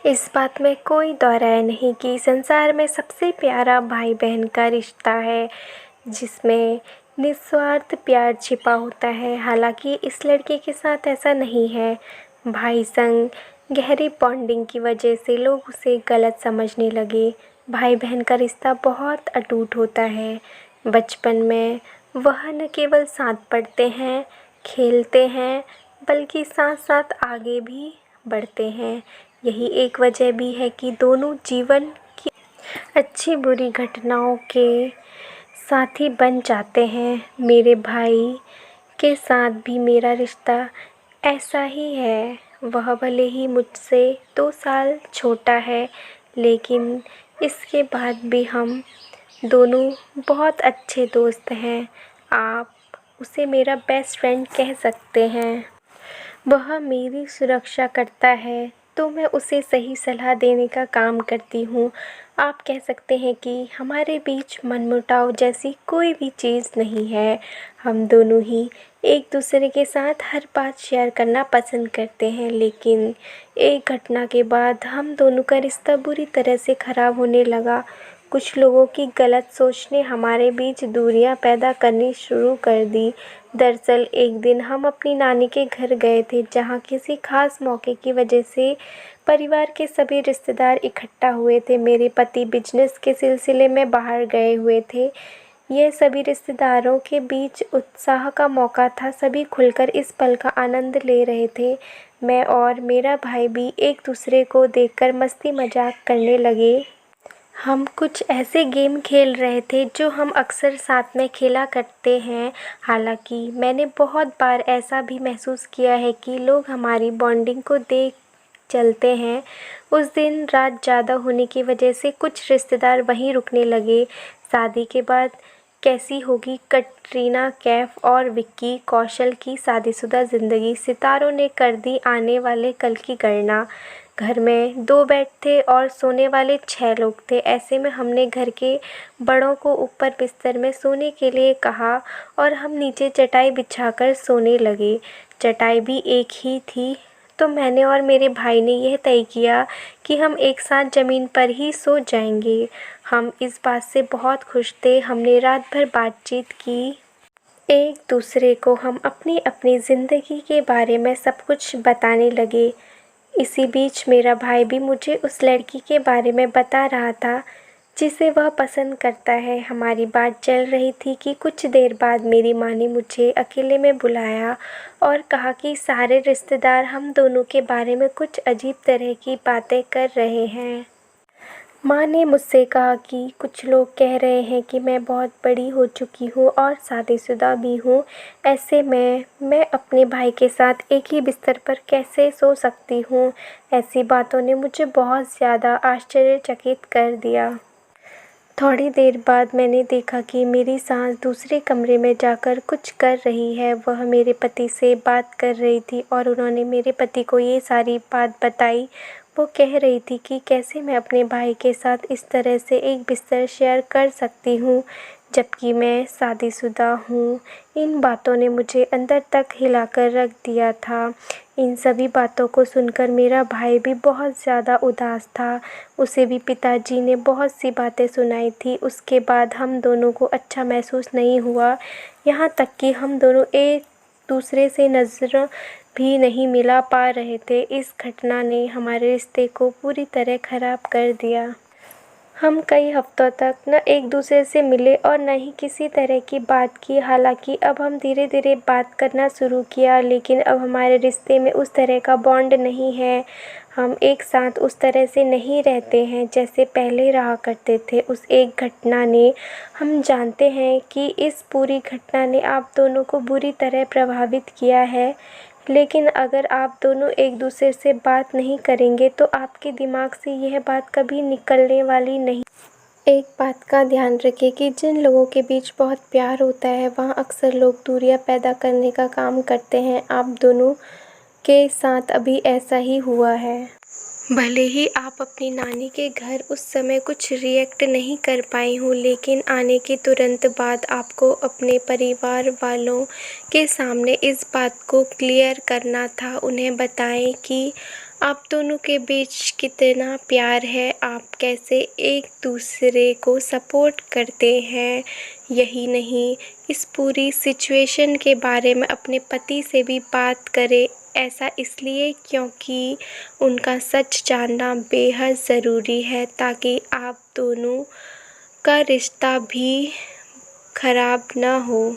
इस बात में कोई दो राय नहीं कि संसार में सबसे प्यारा भाई बहन का रिश्ता है, जिसमें निस्वार्थ प्यार छिपा होता है। हालांकि इस लड़के के साथ ऐसा नहीं है। भाई संग गहरी बॉन्डिंग की वजह से लोग उसे गलत समझने लगे। भाई बहन का रिश्ता बहुत अटूट होता है। बचपन में वह न केवल साथ पढ़ते हैं, खेलते हैं, बल्कि साथ साथ आगे भी बढ़ते हैं। यही एक वजह भी है कि दोनों जीवन की अच्छी बुरी घटनाओं के साथी बन जाते हैं। मेरे भाई के साथ भी मेरा रिश्ता ऐसा ही है। वह भले ही मुझसे 2 साल छोटा है, लेकिन इसके बाद भी हम दोनों बहुत अच्छे दोस्त हैं। आप उसे मेरा बेस्ट फ्रेंड कह सकते हैं। वह मेरी सुरक्षा करता है तो मैं उसे सही सलाह देने का काम करती हूँ। आप कह सकते हैं कि हमारे बीच मनमुटाव जैसी कोई भी चीज़ नहीं है। हम दोनों ही एक दूसरे के साथ हर बात शेयर करना पसंद करते हैं, लेकिन एक घटना के बाद हम दोनों का रिश्ता बुरी तरह से ख़राब होने लगा। कुछ लोगों की गलत सोच ने हमारे बीच दूरियां पैदा करनी शुरू कर दी। दरअसल एक दिन हम अपनी नानी के घर गए थे, जहाँ किसी खास मौके की वजह से परिवार के सभी रिश्तेदार इकट्ठा हुए थे। मेरे पति बिजनेस के सिलसिले में बाहर गए हुए थे। यह सभी रिश्तेदारों के बीच उत्साह का मौका था। सभी खुलकर इस पल का आनंद ले रहे थे। मैं और मेरा भाई भी एक दूसरे को देखकर मस्ती मजाक करने लगे। हम कुछ ऐसे गेम खेल रहे थे जो हम अक्सर साथ में खेला करते हैं। हालांकि मैंने बहुत बार ऐसा भी महसूस किया है कि लोग हमारी बॉन्डिंग को देख चलते हैं। उस दिन रात ज़्यादा होने की वजह से कुछ रिश्तेदार वहीं रुकने लगे। शादी के बाद कैसी होगी कटरीना कैफ और विक्की कौशल की शादीशुदा ज़िंदगी। सितारों ने कर दी आने वाले कल की गणना। घर में 2 बेड थे और सोने वाले 6 लोग थे। ऐसे में हमने घर के बड़ों को ऊपर बिस्तर में सोने के लिए कहा और हम नीचे चटाई बिछाकर सोने लगे। चटाई भी एक ही थी, तो मैंने और मेरे भाई ने यह तय किया कि हम एक साथ ज़मीन पर ही सो जाएंगे। हम इस बात से बहुत खुश थे। हमने रात भर बातचीत की। एक दूसरे को हम अपनी अपनी ज़िंदगी के बारे में सब कुछ बताने लगे। इसी बीच मेरा भाई भी मुझे उस लड़की के बारे में बता रहा था जिसे वह पसंद करता है। हमारी बात चल रही थी कि कुछ देर बाद मेरी माँ ने मुझे अकेले में बुलाया और कहा कि सारे रिश्तेदार हम दोनों के बारे में कुछ अजीब तरह की बातें कर रहे हैं। माँ ने मुझसे कहा कि कुछ लोग कह रहे हैं कि मैं बहुत बड़ी हो चुकी हूँ और शादीशुदा भी हूँ। ऐसे में मैं अपने भाई के साथ एक ही बिस्तर पर कैसे सो सकती हूँ। ऐसी बातों ने मुझे बहुत ज़्यादा आश्चर्यचकित कर दिया। थोड़ी देर बाद मैंने देखा कि मेरी सास दूसरे कमरे में जाकर कुछ कर रही है। वह मेरे पति से बात कर रही थी और उन्होंने मेरे पति को ये सारी बात बताई। वो कह रही थी कि कैसे मैं अपने भाई के साथ इस तरह से एक बिस्तर शेयर कर सकती हूँ, जबकि मैं शादीशुदा हूँ। इन बातों ने मुझे अंदर तक हिलाकर रख दिया था। इन सभी बातों को सुनकर मेरा भाई भी बहुत ज़्यादा उदास था। उसे भी पिताजी ने बहुत सी बातें सुनाई थी। उसके बाद हम दोनों को अच्छा महसूस नहीं हुआ। यहाँ तक कि हम दोनों एक दूसरे से नज़र भी नहीं मिला पा रहे थे। इस घटना ने हमारे रिश्ते को पूरी तरह ख़राब कर दिया। हम कई हफ्तों तक न एक दूसरे से मिले और न ही किसी तरह की बात की। हालांकि अब हम धीरे धीरे बात करना शुरू किया, लेकिन अब हमारे रिश्ते में उस तरह का बॉन्ड नहीं है। हम एक साथ उस तरह से नहीं रहते हैं जैसे पहले रहा करते थे। उस एक घटना ने, हम जानते हैं कि इस पूरी घटना ने आप दोनों को बुरी तरह प्रभावित किया है, लेकिन अगर आप दोनों एक दूसरे से बात नहीं करेंगे तो आपके दिमाग से यह बात कभी निकलने वाली नहीं। एक बात का ध्यान रखें कि जिन लोगों के बीच बहुत प्यार होता है, वहाँ अक्सर लोग दूरियां पैदा करने का काम करते हैं। आप दोनों के साथ अभी ऐसा ही हुआ है। भले ही आप अपनी नानी के घर उस समय कुछ रिएक्ट नहीं कर पाई हूँ, लेकिन आने के तुरंत बाद आपको अपने परिवार वालों के सामने इस बात को क्लियर करना था। उन्हें बताएं कि आप दोनों के बीच कितना प्यार है, आप कैसे एक दूसरे को सपोर्ट करते हैं। यही नहीं, इस पूरी सिचुएशन के बारे में अपने पति से भी बात करें। ऐसा इसलिए क्योंकि उनका सच जानना बेहद ज़रूरी है, ताकि आप दोनों का रिश्ता भी खराब ना हो।